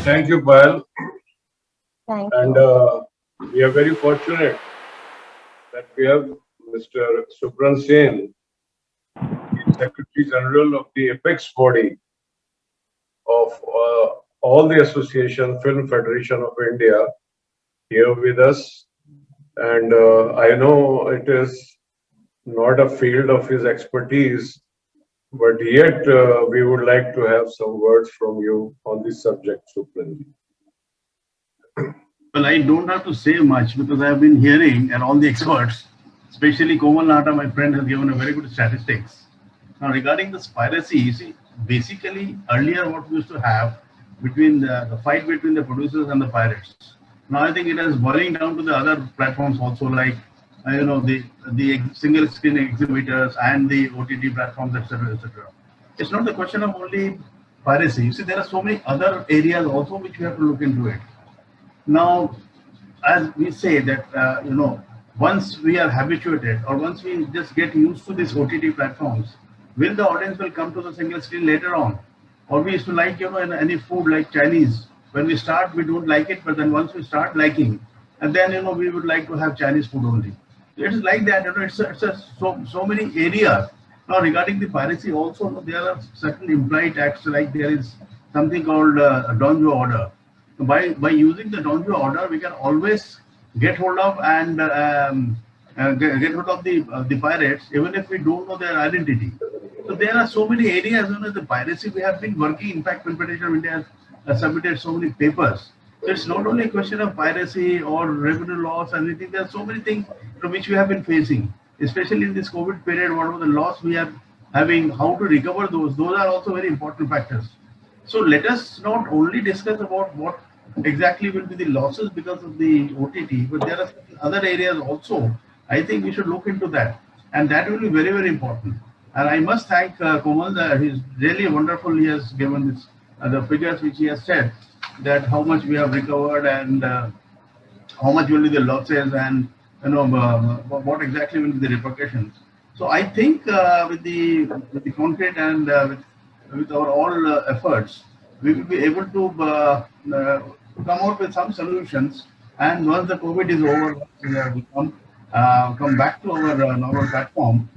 Thank you, Payal. Thank And you. we are very fortunate that we have Mr. Subran Sen, Secretary General of the apex body of all the association, Film Federation of India, here with us. And I know it is not a field of his expertise, but yet we would like to have some words from you on this subject, Subran. Well, I don't have to say much because I have been hearing and all the experts, especially Komal Nahta, my friend, has given a very good statistics. Now, regarding this piracy, you see, basically earlier what we used to have between the fight between the producers and the pirates. Now, I think it is boiling down to the other platforms also, like the single screen exhibitors and the OTT platforms, etc., etc. It's not the question of only piracy. You see, there are so many other areas also which we have to look into it. Now, as we say that once we are habituated or once we just get used to these OTT platforms, will the audience will come to the single screen later on? Or we used to like in any food like Chinese. When we start, we don't like it, but then once we start liking, and then we would like to have Chinese food only. It is like that. So many areas. Now regarding the piracy, also there are certain implied acts, like there is something called a Donjo order. By using the Donjo order, we can always get hold of and get hold of the pirates, even if we don't know their identity. So there are so many areas, the piracy we have been working. In fact, Film Federation of India has submitted so many papers. So it's not only a question of piracy or revenue loss or anything. There are so many things from which we have been facing, especially in this COVID period. What are the loss we are having? How to recover those? Those are also very important factors. So let us not only discuss about what exactly will be the losses because of the OTT, but there are other areas also. I think we should look into that, and that will be very, very important. And I must thank Komal. He's really wonderful. He has given this, the figures which he has said, that how much we have recovered and how much will be the losses, and what exactly will be the repercussions. So I think with the concrete and with our all efforts, we will be able to come out with some solutions. And once the COVID is over, we come back to our normal platform,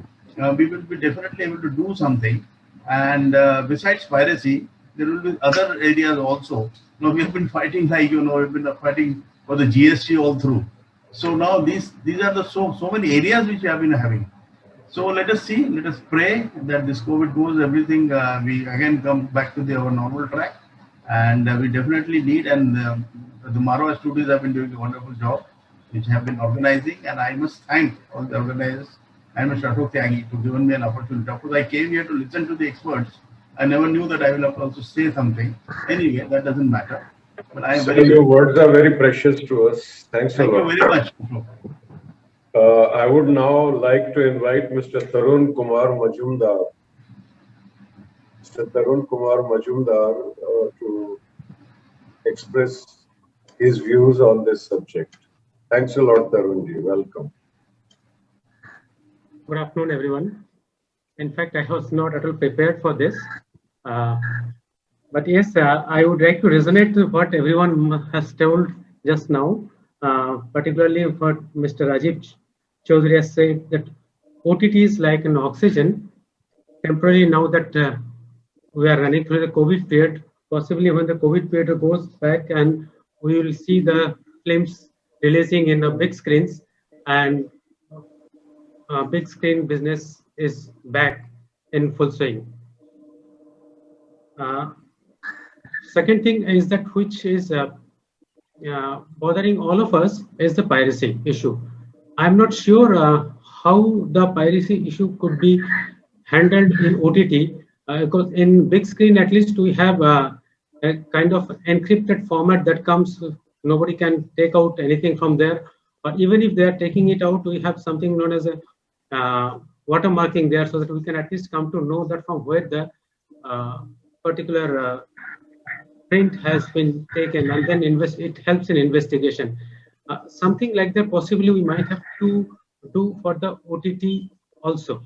we will be definitely able to do something. And besides piracy, there will be other areas also. We have been fighting, like we've been fighting for the GST all through. So now these are the so many areas which we have been having. So let us see, let us pray that this COVID goes, everything, we again come back to our normal track. And we definitely need, and the Marwah studios have been doing a wonderful job, which have been organizing. And I must thank all the organizers and Mr. Ashok Tyagi to given me an opportunity. Of course, I came here to listen to the experts. I never knew that I will have to also say something. Anyway, that doesn't matter. But I am So very. your words are very precious to us. Thanks a lot. Thank you very much. I would now like to invite Mr. Tarun Kumar Majumdar. Mr. Tarun Kumar Majumdar to express his views on this subject. Thanks a lot, Tarunji. Welcome. Good afternoon, everyone. In fact, I was not at all prepared for this. But yes, I would like to resonate with what everyone has told just now, particularly what Mr. Rajeev Chaudhari has said, that OTT is like an oxygen. Temporarily, now that we are running through the COVID period, possibly when the COVID period goes back and we will see the films releasing in the big screens, and big screen business is back in full swing. Second thing is that which is bothering all of us is the piracy issue. I'm not sure how the piracy issue could be handled in OTT, because in big screen at least we have a kind of encrypted format that comes. Nobody can take out anything from there, or even if they are taking it out, we have something known as a watermarking there, so that we can at least come to know that from where the particular print has been taken, and then it helps in investigation. Something like that possibly we might have to do for the OTT also.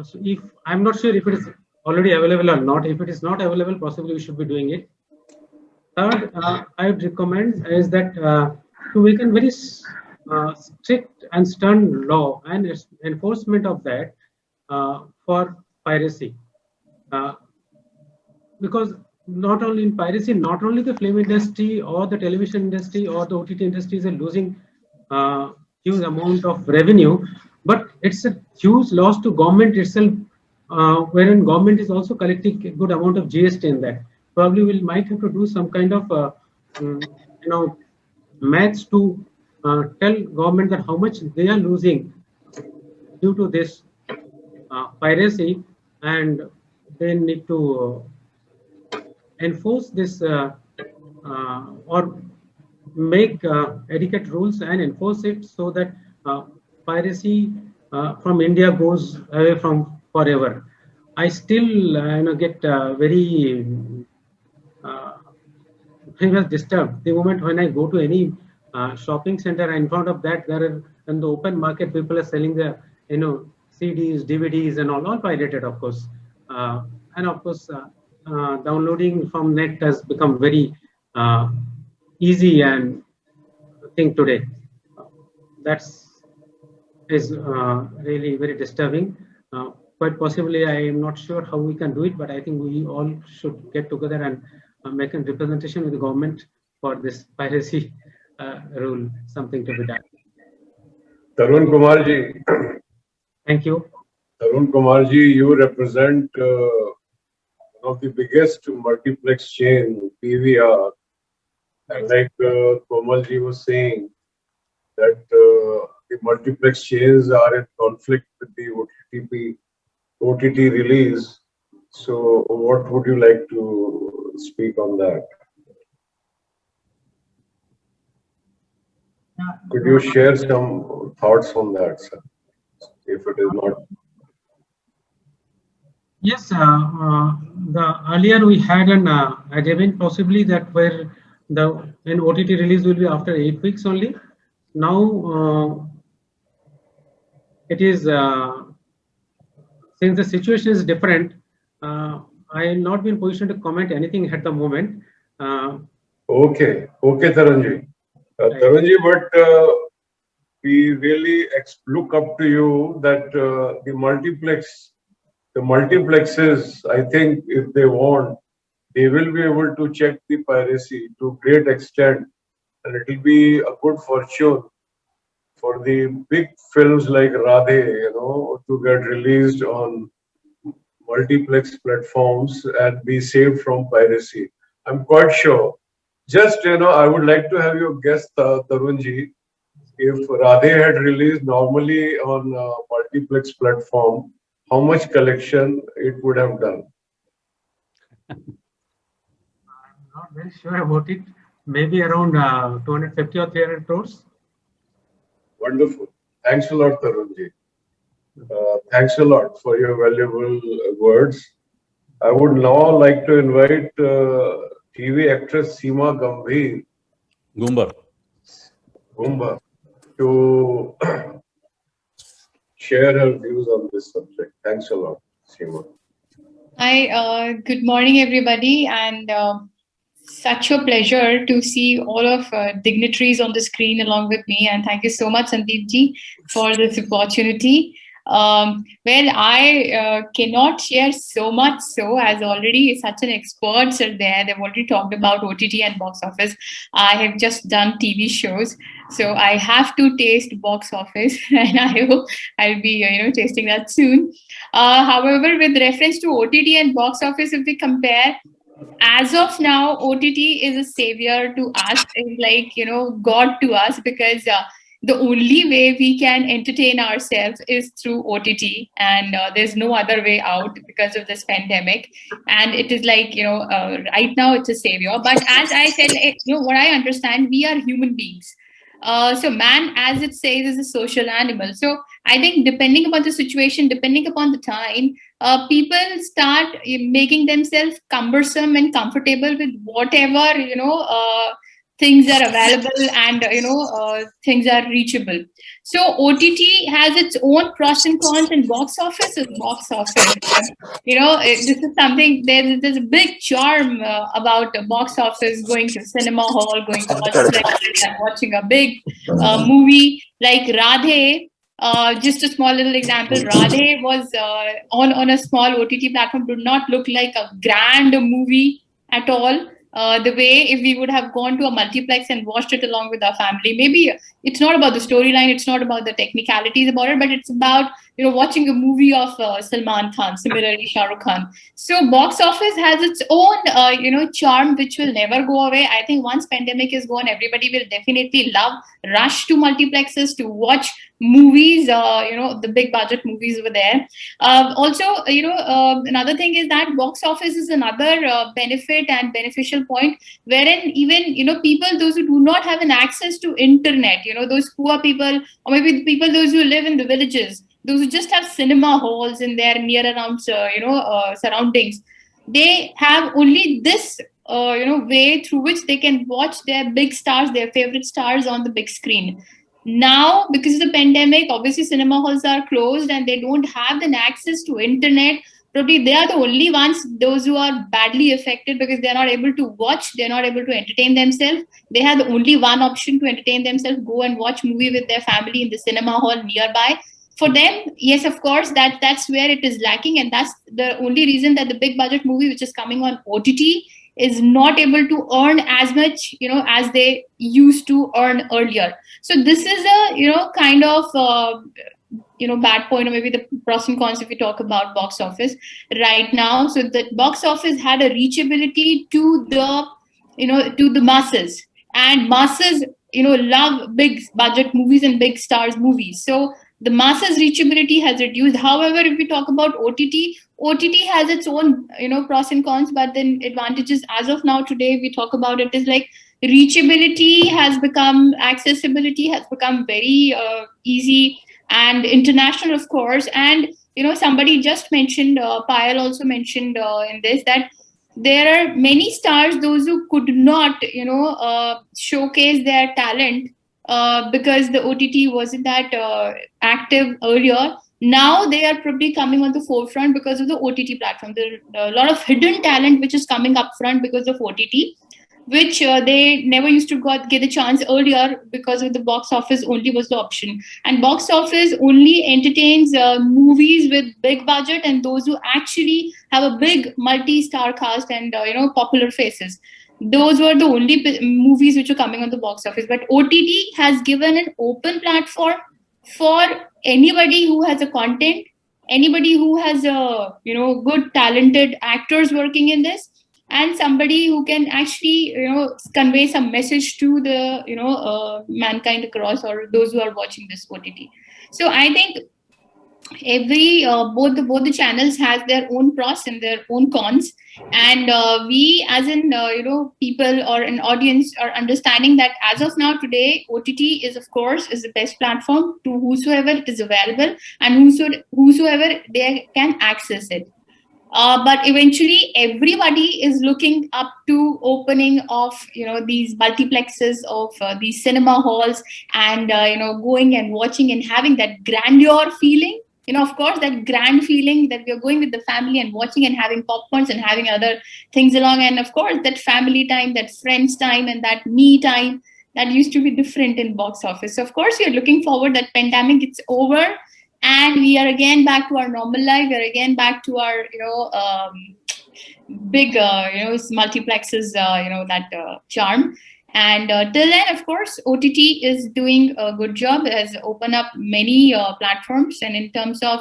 So if I'm not sure if it is already available or not. If it is not available, possibly we should be doing it. Third, I would recommend is that to make a very strict and stern law and enforcement of that for piracy. Uh, because not only in piracy, not only the film industry or the television industry or the OTT industries are losing huge amount of revenue, but it's a huge loss to government itself, wherein government is also collecting a good amount of GST in that. Probably we might have to do some kind of you know maths to tell government that how much they are losing due to this piracy, and they need to enforce this or make etiquette rules and enforce it so that piracy from India goes away from forever. I still get very I was disturbed the moment when I go to any shopping center. In front of that, there are in the open market, people are selling the CDs, DVDs, and all pirated, of course. And of course, downloading from net has become very uh, easy and thing today. That's is really very disturbing. Quite possibly, I am not sure how we can do it, but I think we all should get together and make a representation with the government for this piracy rule, something to be done. Tarun Kumarji, Thank you. Tarun Kumarji, you represent one of the biggest multiplex chain, PVR. And like Komalji was saying, that the multiplex chains are in conflict with the OTT release. So what would you like to speak on that? Could you share some thoughts on that, sir? If it is not. Yes, the earlier we had an agreement possibly that where the OTT release will be after 8 weeks only. Now it is since the situation is different. I will not be in position to comment anything at the moment. Okay, Tarunji. Tarunji, but we really look up to you that the multiplexes, I think if they want, they will be able to check the piracy to great extent, and it will be a good fortune for the big films like Radhe, to get released on multiplex platforms and be saved from piracy. I'm quite sure. Just, I would like to have your guess, Tarunji, if Radhe had released normally on a multiplex platform, how much collection it would have done? I'm not very sure about it. Maybe around 250 or 300 crores. Wonderful. Thanks a lot, Tarunji. Thanks a lot for your valuable words. I would now like to invite TV actress Seema Gumbar to share her views on this subject. Thanks a lot, Seema. Hi, good morning, everybody, and such a pleasure to see all of dignitaries on the screen along with me. And thank you so much, Sandeep ji, for this opportunity. Well, I cannot share so much so as already such an experts are there. They've already talked about OTT and box office. I have just done TV shows, so I have to taste box office, and I hope I'll be tasting that soon. However, with reference to OTT and box office, if we compare, as of now, OTT is a savior to us, is like God to us, because the only way we can entertain ourselves is through OTT, and there's no other way out because of this pandemic. And it is like right now it's a savior. But as I said, what I understand, we are human beings. So man, as it says, is a social animal. So I think depending upon the situation, depending upon the time, people start making themselves cumbersome and comfortable with whatever things are available and things are reachable. So OTT has its own pros and cons, and box office is box office. This is something, there's a big charm about the box office, going to cinema hall, going to multiplexes and watching a big movie like Radhe. Just a small little example, Radhe was on a small OTT platform, did not look like a grand movie at all. The way if we would have gone to a multiplex and watched it along with our family. Maybe it's not about the storyline, it's not about the technicalities about it, but it's about watching a movie of Salman Khan, similarly Shah Rukh Khan. So box office has its own charm, which will never go away. I think once pandemic is gone, everybody will definitely rush to multiplexes to watch movies, the big budget movies over there. Also, another thing is that box office is another benefit and beneficial point, wherein even people, those who do not have an access to internet, those poor people, or maybe the people, those who live in the villages, those who just have cinema halls in their near around surroundings, they have only this way through which they can watch their big stars, their favorite stars on the big screen. Now, because of the pandemic, obviously cinema halls are closed and they don't have an access to internet. Probably they are the only ones, those who are badly affected, because they're not able to watch, they're not able to entertain themselves. They have the only one option to entertain themselves: go and watch movie with their family in the cinema hall nearby. For them, yes, of course, that's where it is lacking, and that's the only reason that the big budget movie which is coming on OTT is not able to earn as much as they used to earn earlier. So this is a kind of bad point, or maybe the pros and cons if we talk about box office right now. So the box office had a reachability to the masses, and masses love big budget movies and big stars movies. So the masses reachability has reduced. However, if we talk about OTT has its own pros and cons, but then advantages as of now today we talk about it is like reachability has become, accessibility has become very easy and international, of course. And somebody just mentioned, Payal also mentioned in this, that there are many stars, those who could not showcase their talent because the OTT wasn't that active earlier. Now they are probably coming on the forefront because of the OTT platform. There are a lot of hidden talent which is coming up front because of OTT, which they never used to get a chance earlier because of the box office only was the option. And box office only entertains movies with big budget and those who actually have a big multi-star cast and popular faces. Those were the only movies which are coming on the box office. But OTT has given an open platform for anybody who has a content, anybody who has a good talented actors working in this, and somebody who can actually convey some message to the mankind across, or those who are watching this OTT. So I think every both the channels has their own pros and their own cons, and we as in people or an audience are understanding that as of now today OTT is, of course, is the best platform to whosoever it is available and whosoever they can access it. But eventually everybody is looking up to opening of these multiplexes of these cinema halls, and going and watching and having that grandeur feeling, of course, that grand feeling that we are going with the family and watching and having popcorns and having other things along, and of course that family time, that friends time, and that me time that used to be different in box office. So of course we are looking forward that pandemic gets over and we are again back to our normal life. We are again back to our big multiplexes, that charm. And till then, of course, OTT is doing a good job, has opened up many platforms. And in terms of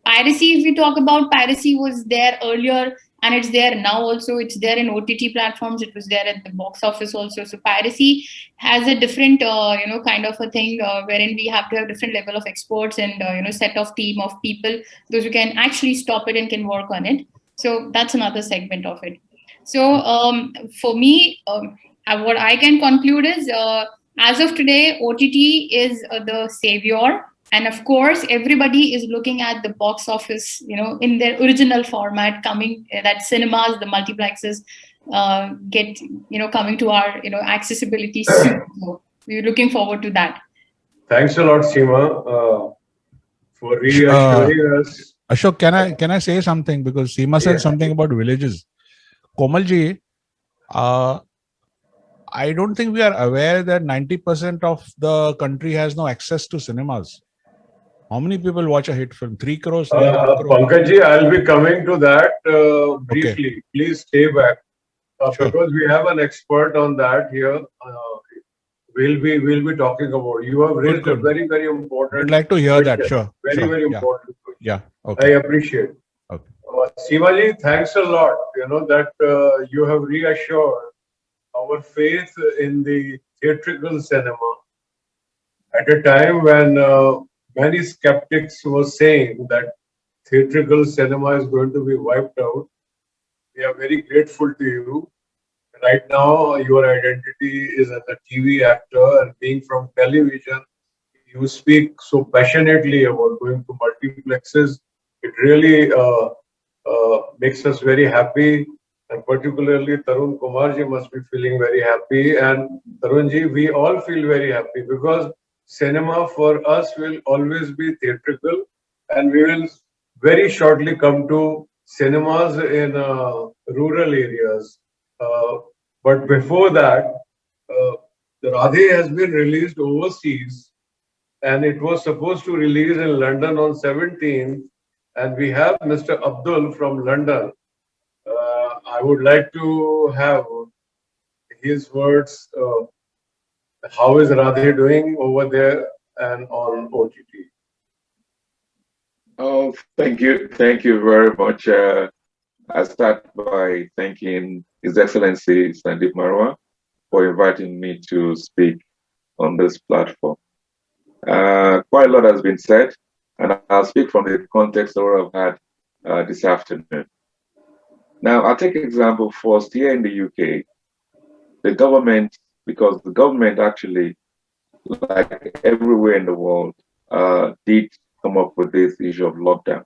piracy, if we talk about, piracy was there earlier and it's there now also. It's there in OTT platforms. It was there at the box office also. So piracy has a different, kind of a thing wherein we have to have different level of experts and, set of team of people, those who can actually stop it and can work on it. So that's another segment of it. So for me, what I can conclude is, as of today, OTT is the savior. And of course, everybody is looking at the box office, in their original format, coming that cinemas, the multiplexes, get coming to our accessibility soon. So we're looking forward to that. Thanks a lot, Seema, for reassuring us. Ashok, can I say something? Because Seema said something about villages. Komalji, I don't think we are aware that 90% of the country has no access to cinemas. How many people watch a hit film? 3 crores, 3.5 crores? Pankajji, I'll be coming to that briefly. Okay. Please stay back. Sure. Because we have an expert on that here. We'll be talking about. You have raised a Good. very, very important. I'd like to hear that. question. Sure. Very, sure. very Yeah. important question. Yeah. I Okay. appreciate. Okay. Seemaji, thanks a lot. That you have reassured our faith in the theatrical cinema at a time when many skeptics were saying that theatrical cinema is going to be wiped out. We are very grateful to you. Right now, your identity is as a TV actor, and being from television, you speak so passionately about going to multiplexes. It really makes us very happy, and particularly Tarun Kumarji must be feeling very happy. And Tarunji, we all feel very happy because cinema for us will always be theatrical, and we will very shortly come to cinemas in rural areas. But before that, the Radhe has been released overseas, and it was supposed to release in London on 17th. And we have Mr. Abdul from London. I would like to have his words. How is Radhe doing over there and on OTT? Oh, thank you very much. I start by thanking His Excellency Sandeep Marwah for inviting me to speak on this platform. Quite a lot has been said, and I'll speak from the context of what I've had this afternoon. Now, I'll take an example first. Here in the UK, the government, because the government actually, like everywhere in the world, did come up with this issue of lockdown.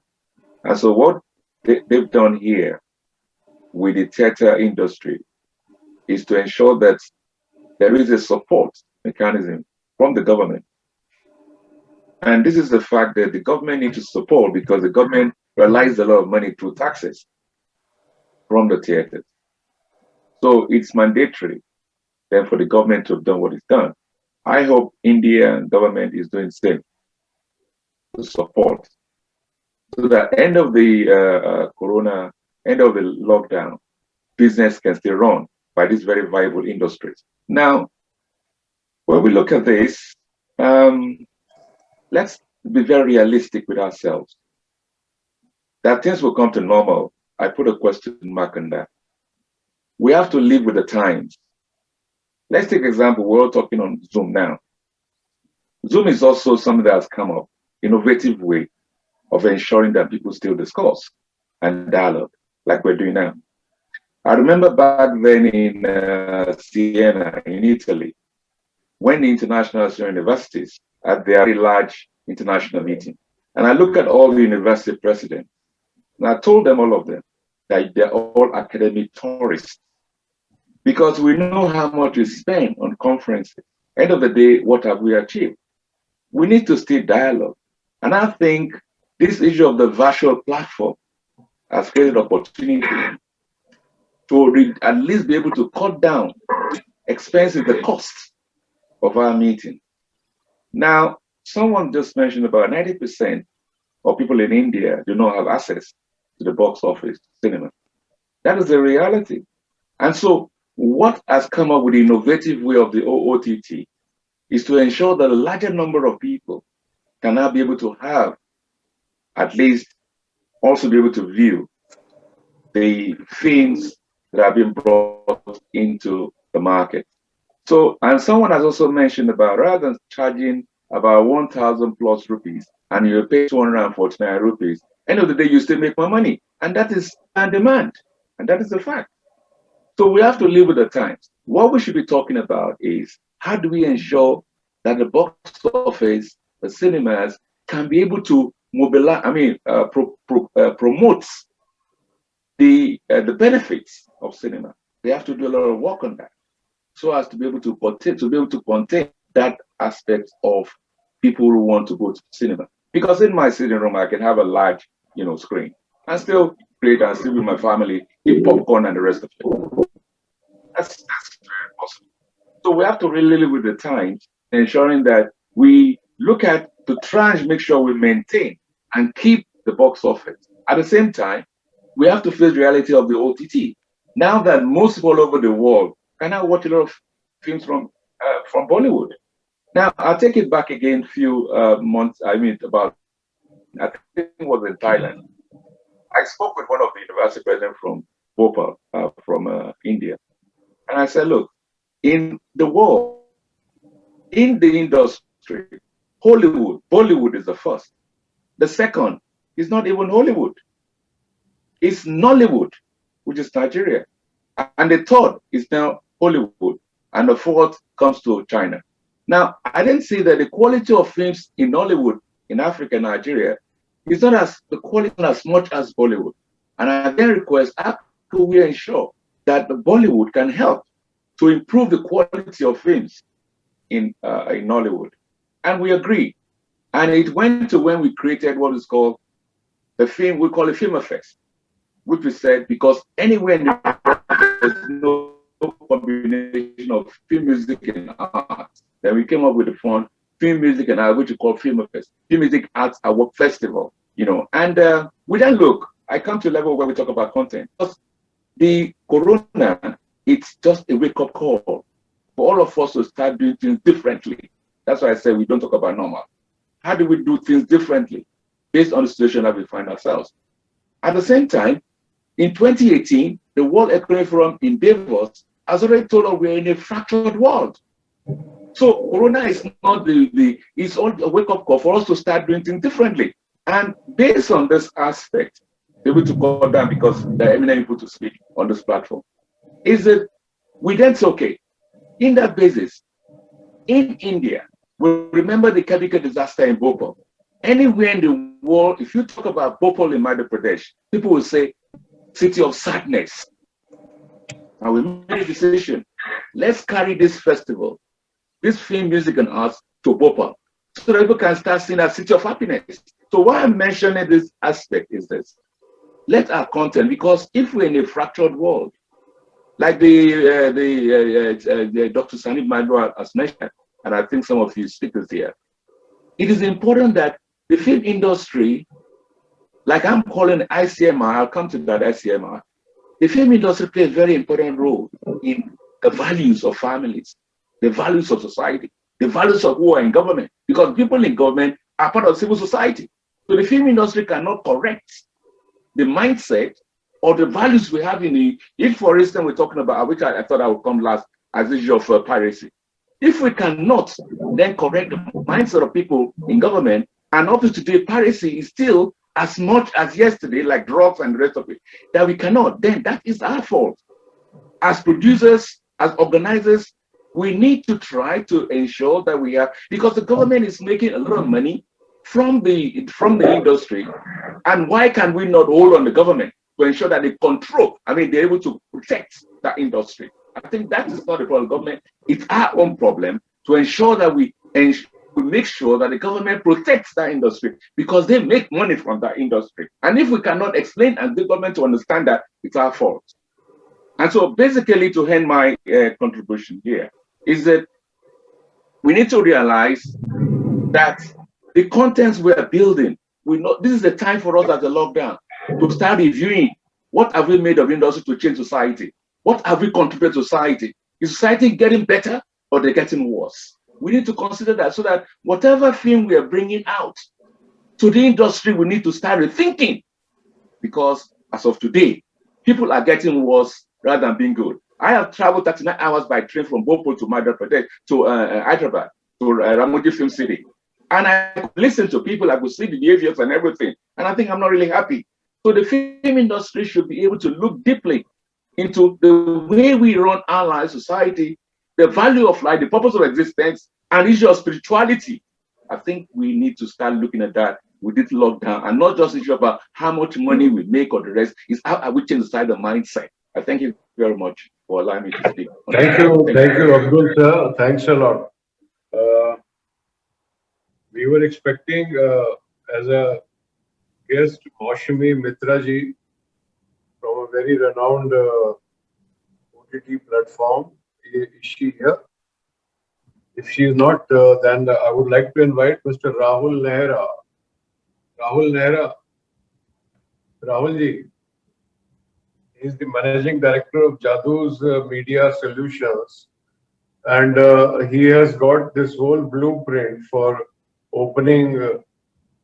And so what they've done here with the theater industry is to ensure that there is a support mechanism from the government. And this is the fact that the government needs to support because the government relies a lot of money through taxes from the theaters. So it's mandatory then for the government to have done what it's done. I hope Indian government is doing the same to support. So that end of the end of the lockdown, business can still run by these very viable industries. Now, when we look at this, let's be very realistic with ourselves. That things will come to normal. I put a question mark on that. We have to live with the times. Let's take an example. We're all talking on Zoom now. Zoom is also something that has come up, innovative way of ensuring that people still discuss and dialogue like we're doing now. I remember back then in Siena, in Italy, when the international universities had their very large international meeting. And I look at all the university presidents, and I told them, all of them, that they're all academic tourists. Because we know how much we spend on conferences. End of the day, what have we achieved? We need to still dialogue. And I think this issue of the virtual platform has created opportunity to at least be able to cut down expenses, the costs of our meeting. Now, someone just mentioned about 90% of people in India do not have access to the box office cinema. That is the reality. And so what has come up with the innovative way of the OTT is to ensure that a larger number of people can now be able to have, at least also be able to view the films that have been brought into the market. So, and someone has also mentioned about rather than charging about 1,000 plus rupees and you pay 249 rupees, end of the day, you still make more money. And that is on demand. And that is the fact. So we have to live with the times. What we should be talking about is how do we ensure that the box office, the cinemas, can be able to mobilize, promote the benefits of cinema. they have to do a lot of work on that, so as to be able to contain that aspect of people who want to go to cinema. Because in my sitting room, I can have a large, screen and still create and still with my family, eat popcorn and the rest of it. That's very possible. So we have to really live with the times, ensuring that we look at to try and make sure we maintain and keep the box office. At the same time, we have to face the reality of the OTT. Now that most people all over the world can now watch a lot of films from Bollywood. Now I'll take it back again a few months. I think it was in Thailand. I spoke with one of the university presidents from Bhopal, from India, and I said, look, in the world, in the industry, Bollywood is the first. The second is not even Hollywood. It's Nollywood, which is Nigeria. And the third is now Hollywood. And the fourth comes to China. Now, I didn't say that the quality of films in Nollywood, in Africa, Nigeria, is not as much as Bollywood. And I then request, how can we ensure that the Bollywood can help to improve the quality of films in Nollywood? And we agreed. And it went to when we created what is called the film, we call it Film Fest, which we said because anywhere in the world, there's no combination of film, music, and art. Then we came up with the fund, film, music, and art, which we call Film Fest, Film, Music, Arts, Award Festival. And we then look. I come to a level where we talk about content. The corona, it's just a wake-up call for all of us to start doing things differently. That's why I say we don't talk about normal. How do we do things differently based on the situation that we find ourselves? At the same time, in 2018, the World Economic Forum in Davos has already told us we're in a fractured world. So corona is not it's all a wake-up call for us to start doing things differently. And based on this aspect, able to call down because there are eminent people to speak on this platform, is that we then say, okay, in that basis, in India, we remember the chemical disaster in Bhopal. Anywhere in the world, if you talk about Bhopal in Madhya Pradesh, people will say, city of sadness. And we made a decision. Let's carry this festival, this film, music, and arts to Bhopal, so that people can start seeing a city of happiness. So why I'm mentioning this aspect is this. Let our content, because if we're in a fractured world, like the Dr. Sandeep Marwah has mentioned, and I think some of you speakers here, it is important that the film industry, like I'm calling ICMEI, I'll come to that ICMEI, the film industry plays a very important role in the values of families, the values of society, the values of who are in government, because people in government are part of civil society. So the film industry cannot correct the mindset or the values we have in the, if for instance we're talking about, which I thought I would come last, as the issue of piracy. If we cannot then correct the mindset of people in government, and up to today, piracy is still as much as yesterday, like drugs and the rest of it, that we cannot, then that is our fault. As producers, as organizers, we need to try to ensure that we have, because the government is making a lot of money from the industry, and why can we not hold on the government to ensure that they control, they're able to protect that industry? I think that is not the problem of government. It's our own problem to ensure that we make sure that the government protects that industry, because they make money from that industry. And if we cannot explain as the government to understand that, it's our fault. And so basically, to end my contribution here, is that we need to realize that the contents we are building, we know this is the time for us as a lockdown to start reviewing what have we made of industry to change society? What have we contributed to society? Is society getting better or they're getting worse? We need to consider that, so that whatever film we are bringing out to the industry, we need to start rethinking, because as of today, people are getting worse rather than being good. I have traveled 39 hours by train from Bhopal to Madhya Pradesh to Hyderabad to Ramoji Film City, and I could listen to people, I could see the behaviors and everything, and I think I'm not really happy. So the film industry should be able to look deeply into the way we run our life, society, the value of life, the purpose of existence, and issue of spirituality. I think we need to start looking at that with this lockdown, and not just issue about how much money we make or the rest. Is how we change the mindset. I thank you very much for allowing me to speak. Thank you, Abdul sir. Thanks a lot. We were expecting as a guest Maushami Mitra ji from a very renowned OTT platform. Is she here? If she is not, then I would like to invite Mr. Rahul Nehra. Rahul Nehra. Rahul ji. He is the managing director of Jadu's Media Solutions. And he has got this whole blueprint for opening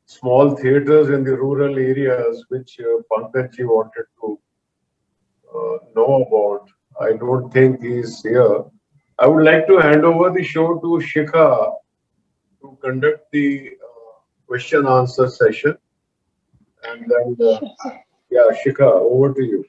small theaters in the rural areas, which Pankaj ji wanted to know about. I don't think he's here. I would like to hand over the show to Shikha to conduct the question answer session. And then, yeah, Shikha, over to you.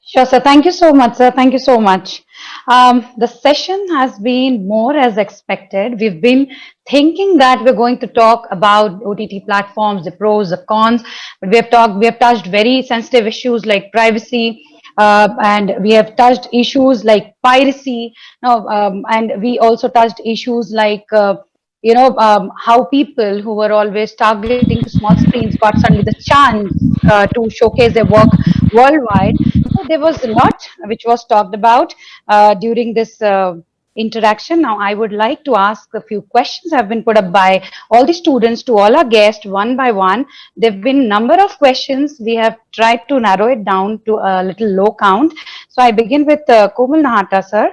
Sure, sir. Thank you so much, sir. Thank you so much. The session has been more as expected. We've been thinking that we're going to talk about OTT platforms, the pros, the cons, but we have touched very sensitive issues like privacy, and we have touched issues like piracy. And we also touched issues like how people who were always targeting to small screens got suddenly the chance to showcase their work worldwide. So there was a lot which was talked about during this interaction. Now I would like to ask a few questions have been put up by all the students to all our guests one by one. There have been number of questions. We have tried to narrow it down to a little low count. So I begin with Komal Nahta, sir.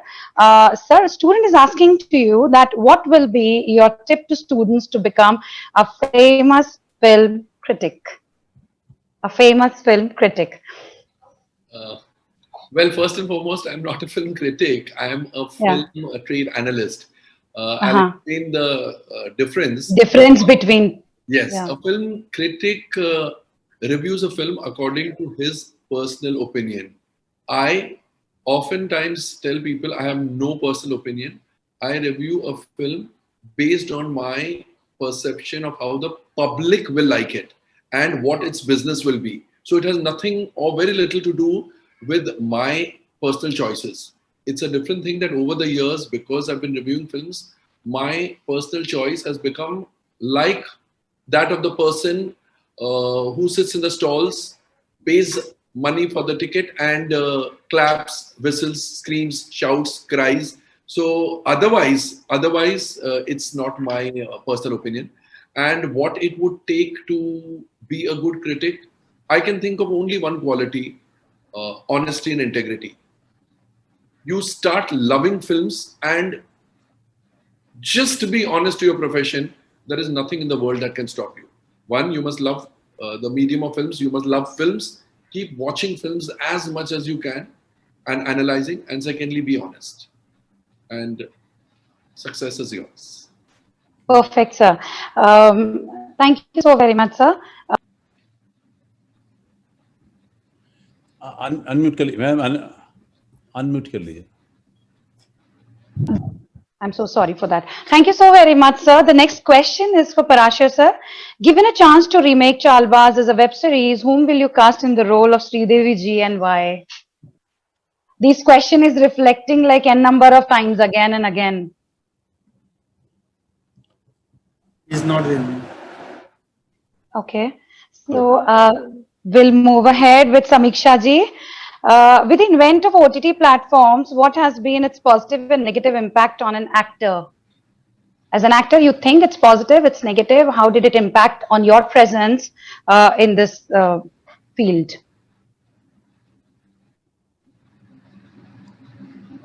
Sir, a student is asking to you that what will be your tip to students to become a famous film critic? A famous film critic. Well, first and foremost, I'm not a film critic. I am a film trade analyst. I'll explain the difference. Difference between. Yes, a film critic reviews a film according to his personal opinion. I oftentimes tell people I have no personal opinion. I review a film based on my perception of how the public will like it and what its business will be. So it has nothing or very little to do with my personal choices. It's a different thing that over the years, because I've been reviewing films, my personal choice has become like that of the person who sits in the stalls, pays money for the ticket and claps, whistles, screams, shouts, cries. So otherwise, it's not my personal opinion. And what it would take to be a good critic, I can think of only one quality, honesty and integrity. You start loving films, and just to be honest to your profession, there is nothing in the world that can stop you. One, you must love the medium of films. You must love films. Keep watching films as much as you can and analyzing. And secondly, be honest. And success is yours. Perfect, sir. Thank you so very much, sir. Unmute कर लीजिए ma'am, unmute कर लीजिए. I'm so sorry for that. Thank you so very much, sir. The next question is for Parashar, sir. Given a chance to remake Chalbaz as a web series, whom will you cast in the role of Sridevi ji and why? This question is reflecting like a number of times again and again. He's not with me. Okay. So we'll move ahead with Samikssha ji. With the invent of OTT platforms, what has been its positive and negative impact on an actor? As an actor, you think it's positive, it's negative. How did it impact on your presence in this field?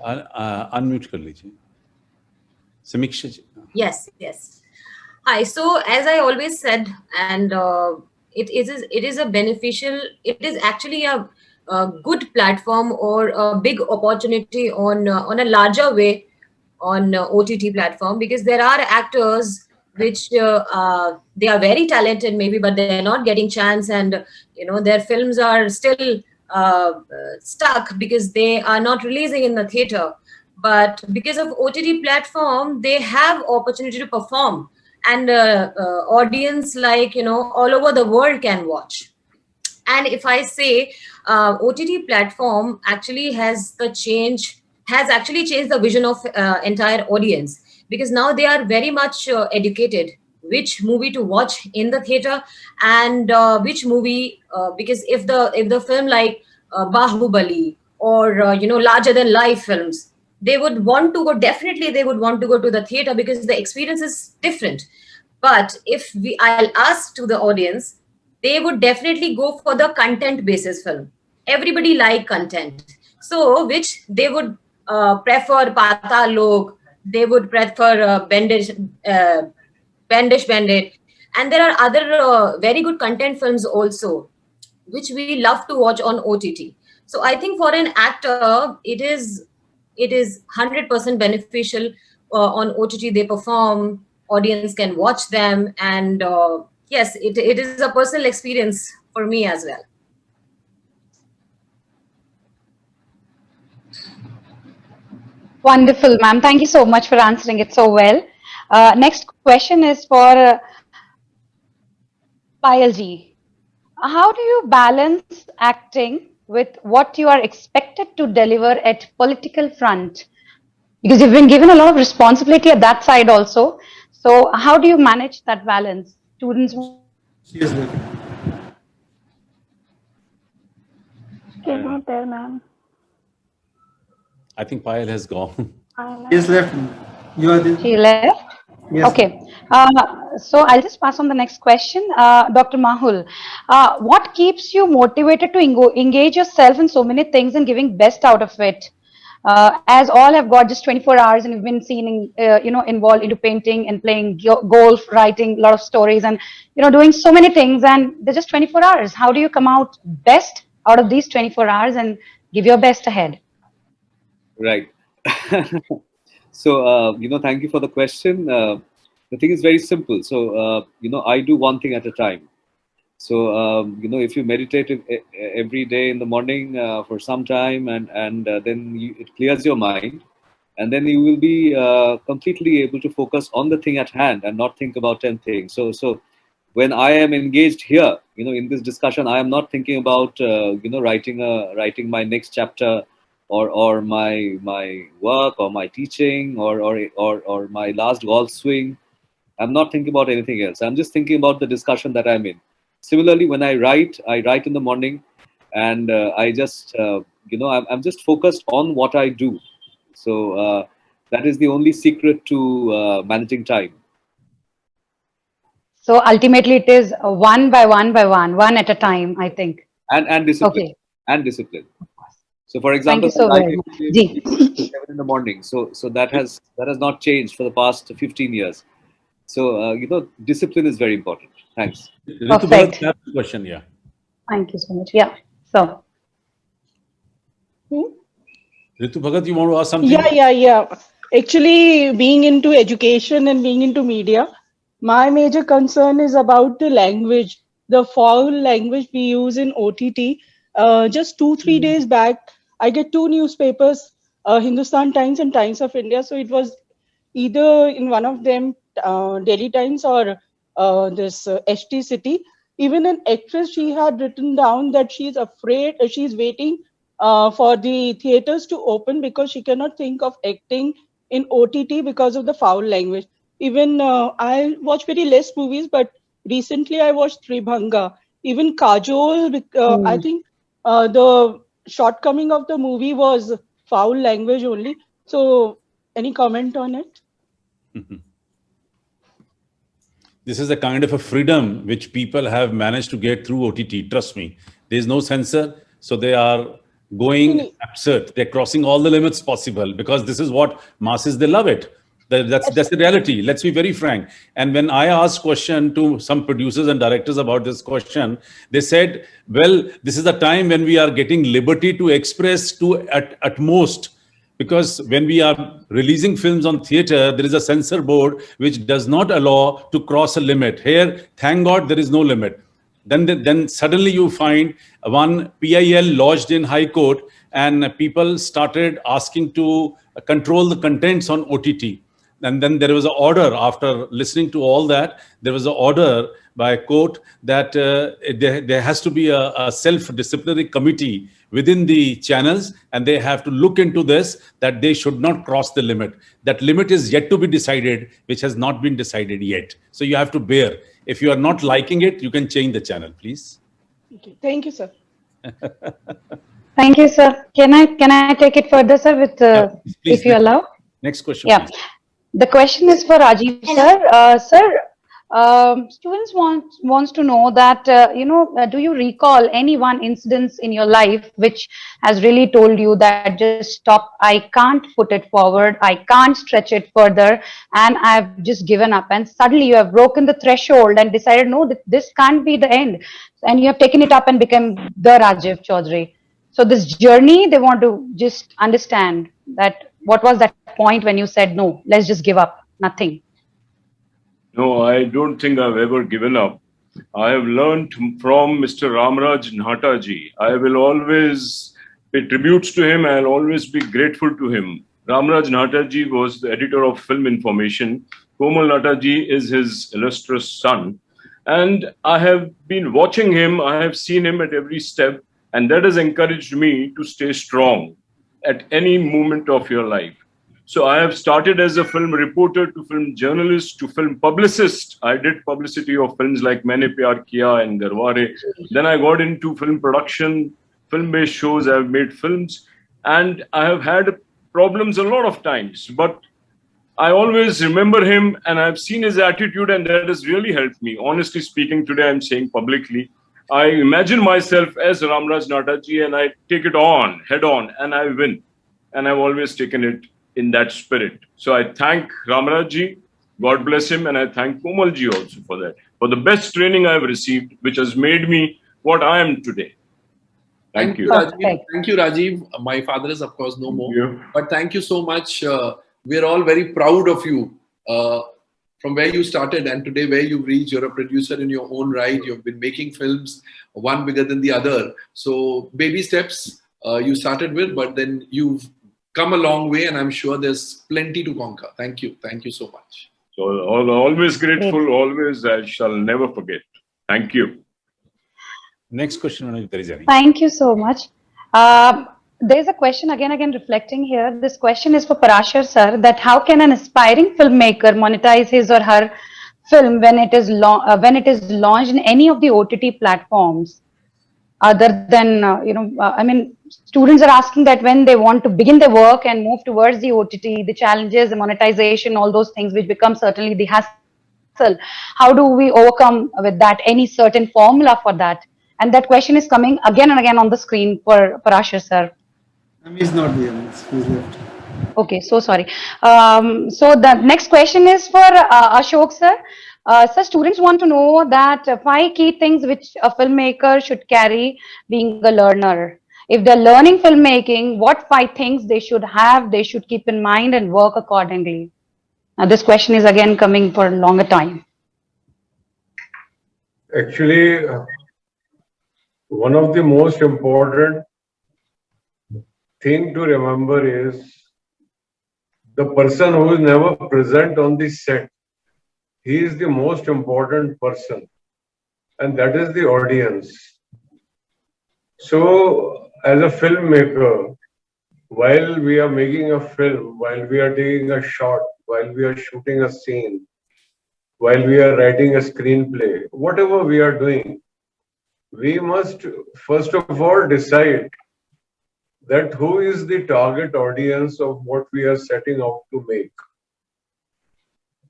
Unmute कर लीजिए. समीक्षा जी. Yes. Hi. So as I always said, and it is a beneficial. It is actually a good platform or a big opportunity on a larger way on OTT platform, because there are actors which they are very talented maybe, but they are not getting chance, and their films are still stuck because they are not releasing in the theater. But because of OTT platform, they have opportunity to perform, and audience all over the world can watch. And if I say OTT platform actually has actually changed the vision of entire audience, because now they are very much educated which movie to watch in the theater, and which movie, because if the film like Bahubali or larger than life films, they would want to go, definitely they would want to go to the theater because the experience is different. But if I'll ask to the audience, they would definitely go for the content basis film. Everybody like content, so which they would prefer Patal Lok, they would prefer Bandish Bandit, and there are other very good content films also, which we love to watch on OTT. So I think for an actor, it is 100% beneficial on OTT. They perform, audience can watch them, and yes, it is a personal experience for me as well. Wonderful, ma'am. Thank you so much for answering it so well. Next question is for Payal ji. How do you balance acting with what you are expected to deliver at political front? Because you've been given a lot of responsibility at that side also. So how do you manage that balance? Students. She is there. She's not there, ma'am. I think Payal has gone. She is left. You are there. She left? Yes. Okay. So I'll just pass on the next question. Dr. Mahul, what keeps you motivated to engage yourself in so many things and giving best out of it? As all have got just 24 hours and you've been seen, involved into painting and playing golf, writing a lot of stories and, doing so many things, and they're just 24 hours. How do you come out best out of these 24 hours and give your best ahead? Right. So, thank you for the question. The thing is very simple. So, I do one thing at a time. So, if you meditate every day in the morning for some time, and then it clears your mind, and then you will be completely able to focus on the thing at hand and not think about 10 things. So when I am engaged here, in this discussion, I am not thinking about, writing my next chapter, or my work, or my teaching, or my last golf swing. I'm not thinking about anything else. I'm just thinking about the discussion that I'm in. Similarly, when I write in the morning, and I just, I'm just focused on what I do. So that is the only secret to managing time. So ultimately, it is one by one by one at a time, I think. And discipline. Okay. And discipline. So, for example, Thank you so very much. 7 in the morning. So that has not changed for the past 15 years. So discipline is very important. Thanks. Perfect. Question, yeah. Thank you so much. Yeah. So. Ritu Bhagat, you want to ask something? Yeah. Actually, being into education and being into media, my major concern is about the language, the foul language we use in OTT. Just 2-3 days back, I get 2 newspapers, Hindustan Times and Times of India. So it was either in one of them, Delhi Times or this HT City. Even an actress, she had written down that she's afraid, she's waiting for the theaters to open because she cannot think of acting in OTT because of the foul language. Even I watch very less movies, but recently I watched Tribhanga. Even Kajol, I think the shortcoming of the movie was foul language only. So, any comment on it? This is the kind of a freedom which people have managed to get through OTT. Trust me, there is no censor, so they are going absurd. They're crossing all the limits possible because this is what masses, they love it. That's the reality. Let's be very frank. And when I asked question to some producers and directors about this question, they said, well, this is the time when we are getting liberty to express to at most. Because when we are releasing films on theater, there is a censor board which does not allow to cross a limit. Here, thank God, there is no limit. Then suddenly you find one PIL lodged in High Court, and people started asking to control the contents on OTT. And then there was an order after listening to all that. There was an order by court that there has to be a self-disciplinary committee within the channels, and they have to look into this, that they should not cross the limit. That limit is yet to be decided, which has not been decided yet. So you have to bear. If you are not liking it, you can change the channel, please. Okay. Thank you, sir. Thank you, sir. Can I take it further, sir, with please, if you allow? Next question. Yeah. Please. The question is for Rajeev, sir. Students wants to know that do you recall any one incidents in your life which has really told you that just stop, I can't put it forward, I can't stretch it further, and I've just given up, and suddenly you have broken the threshold and decided, no, this can't be the end, and you have taken it up and become the Rajeev Chaudhary. So this journey, they want to just understand that what was that point when you said, no, let's just give up, nothing. No, I don't think I've ever given up. I have learned from Mr. Ramraj Nahta ji. I will always pay tributes to him. I'll always be grateful to him. Ramraj Nahta ji was the editor of Film Information. Komal Nahta ji is his illustrious son. And I have been watching him. I have seen him at every step. And that has encouraged me to stay strong at any moment of your life. So I have started as a film reporter to film journalist to film publicist. I did publicity of films like Maine Pyar Kiya and Garware. Then I got into film production, film-based shows. I have made films, and I have had problems a lot of times. But I always remember him, and I've seen his attitude, and that has really helped me. Honestly speaking, today I'm saying publicly, I imagine myself as Ramraj Nahta ji, and I take it on, head on, and I win. And I've always taken it in that spirit. So I thank Ramraj ji, God bless him, and I thank Komal ji also for that, for the best training I've received, which has made me what I am today. Thank you. Rajeev. Thank you, Rajeev. My father is, of course, no more. But thank you so much. We're all very proud of you from where you started and today where you've reached. You're a producer in your own right. You've been making films, one bigger than the other. So baby steps you started with, but then you've come a long way, and I'm sure there's plenty to conquer. Thank you. Thank you so much. So always grateful, always, I shall never forget. Thank you. Next question, if there is any. Thank you so much. There's a question again reflecting here. This question is for Parashar sir, that how can an aspiring filmmaker monetize his or her film when it is launched in any of the OTT platforms? Other than, I mean, students are asking that when they want to begin their work and move towards the OTT, the challenges, the monetization, all those things, which become certainly the hassle. How do we overcome with that? Any certain formula for that? And that question is coming again and again on the screen for Parashar sir. He's not there. He's left. Okay, so sorry. So the next question is for Ashok sir. So students want to know that 5 key things which a filmmaker should carry being a learner. If they're learning filmmaking, what 5 things they should have, they should keep in mind and work accordingly? Now this question is again coming for a longer time. Actually, one of the most important thing to remember is the person who is never present on the set. He is the most important person, and that is the audience. So, as a filmmaker, while we are making a film, while we are taking a shot, while we are shooting a scene, while we are writing a screenplay, whatever we are doing, we must first of all decide that who is the target audience of what we are setting out to make.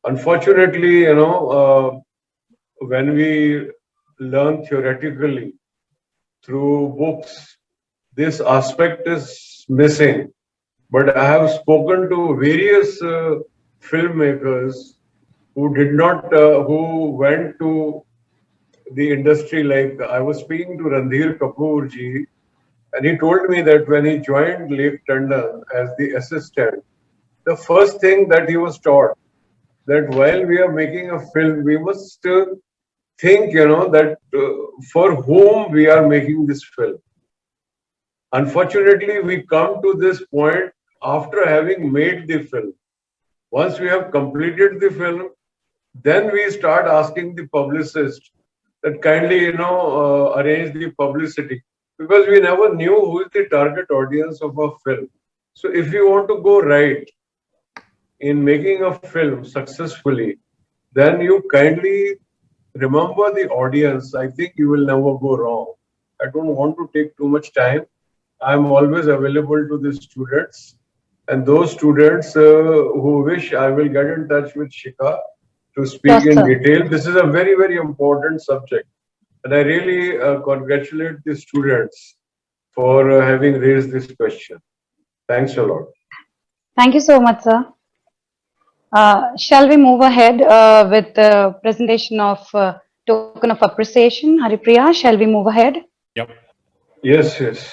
Unfortunately, when we learn theoretically through books, this aspect is missing. But I have spoken to various filmmakers who did not, who went to the industry. Like I was speaking to Randhir Kapoor ji, and he told me that when he joined Lake Tandon as the assistant, the first thing that he was taught that while we are making a film, we must think, that for whom we are making this film. Unfortunately, we come to this point after having made the film. Once we have completed the film, then we start asking the publicist that kindly, arrange the publicity, because we never knew who is the target audience of a film. So if you want to go right in making a film successfully, then you kindly remember the audience. I think you will never go wrong. I don't want to take too much time. I'm always available to the students, and those students who wish, I will get in touch with Shikha to speak in detail. This is a very, very important subject, and I really congratulate the students for having raised this question. Thanks a lot. Thank you so much, sir. Shall we move ahead with the presentation of token of appreciation? Haripriya, shall we move ahead? Yep. Yes, yes.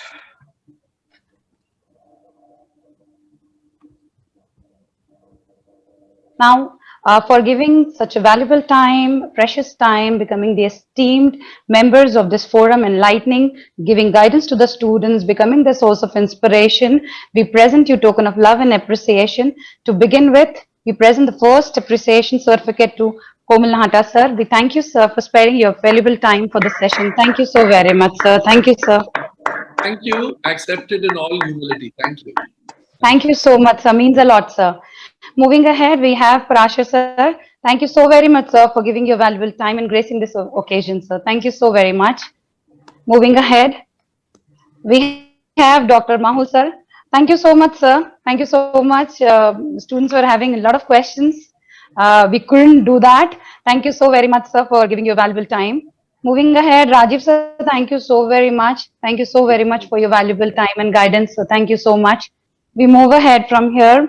Now, for giving such a valuable time, precious time, becoming the esteemed members of this forum, enlightening, giving guidance to the students, becoming the source of inspiration, we present you token of love and appreciation. To begin with, we present the first appreciation certificate to Komal Nahta, sir. We thank you, sir, for sparing your valuable time for the session. Thank you so very much, sir. Thank you, sir. Thank you. Accepted in all humility. Thank you. Thank you so much, sir. Means a lot, sir. Moving ahead, we have Parashar, sir. Thank you so very much, sir, for giving your valuable time and gracing this occasion, sir. Thank you so very much. Moving ahead, we have Dr. Mahul, sir. Thank you so much, sir. Thank you so much. Students were having a lot of questions. We couldn't do that. Thank you so very much, sir, for giving your valuable time. Moving ahead, Rajeev, sir, thank you so very much. Thank you so very much for your valuable time and guidance. So thank you so much. We move ahead from here.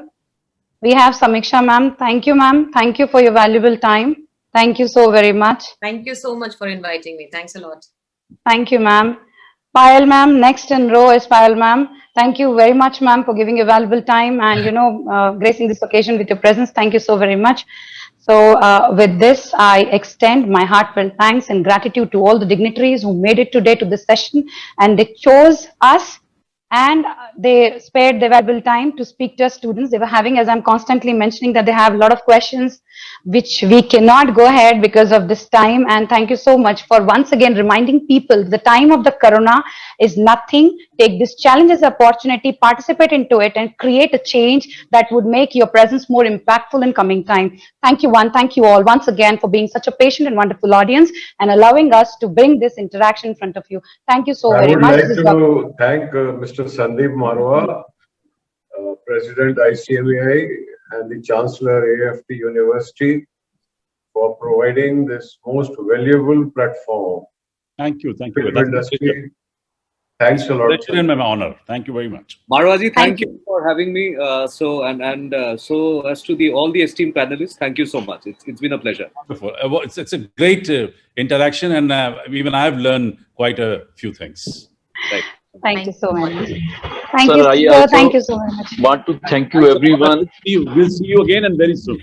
We have Samikssha, ma'am. Thank you, ma'am. Thank you for your valuable time. Thank you so very much. Thank you so much for inviting me. Thanks a lot. Thank you, ma'am. Payal, ma'am. Next in row is Payal, ma'am. Thank you very much, ma'am, for giving your valuable time and, gracing this occasion with your presence. Thank you so very much. So with this, I extend my heartfelt thanks and gratitude to all the dignitaries who made it today to this session, and they chose us and they spared their valuable time to speak to us students. They were having, as I'm constantly mentioning, that they have a lot of questions which we cannot go ahead because of this time. And thank you so much for once again reminding people the time of the corona is nothing. Take this challenge as an opportunity, participate into it, and create a change that would make your presence more impactful in coming time. Thank you thank you all once again for being such a patient and wonderful audience and allowing us to bring this interaction in front of you. Thank you so very much. I would like to thank Mr. Sandeep Marwah, President ICMEI, and the Chancellor AAFT University for providing this most valuable platform. Thank you. Thank you. Film industry. Thanks a lot. Pleasure and my honor. Thank you very much. Marwaji, thank you for having me. So as to all the esteemed panelists, thank you so much. It's been a pleasure. Wonderful. It's a great interaction, and even I've learned quite a few things. Right. Thank you so much. Thank Sir, you, I sir. also Thank you so very much. want to thank you everyone. We'll see you again and very soon.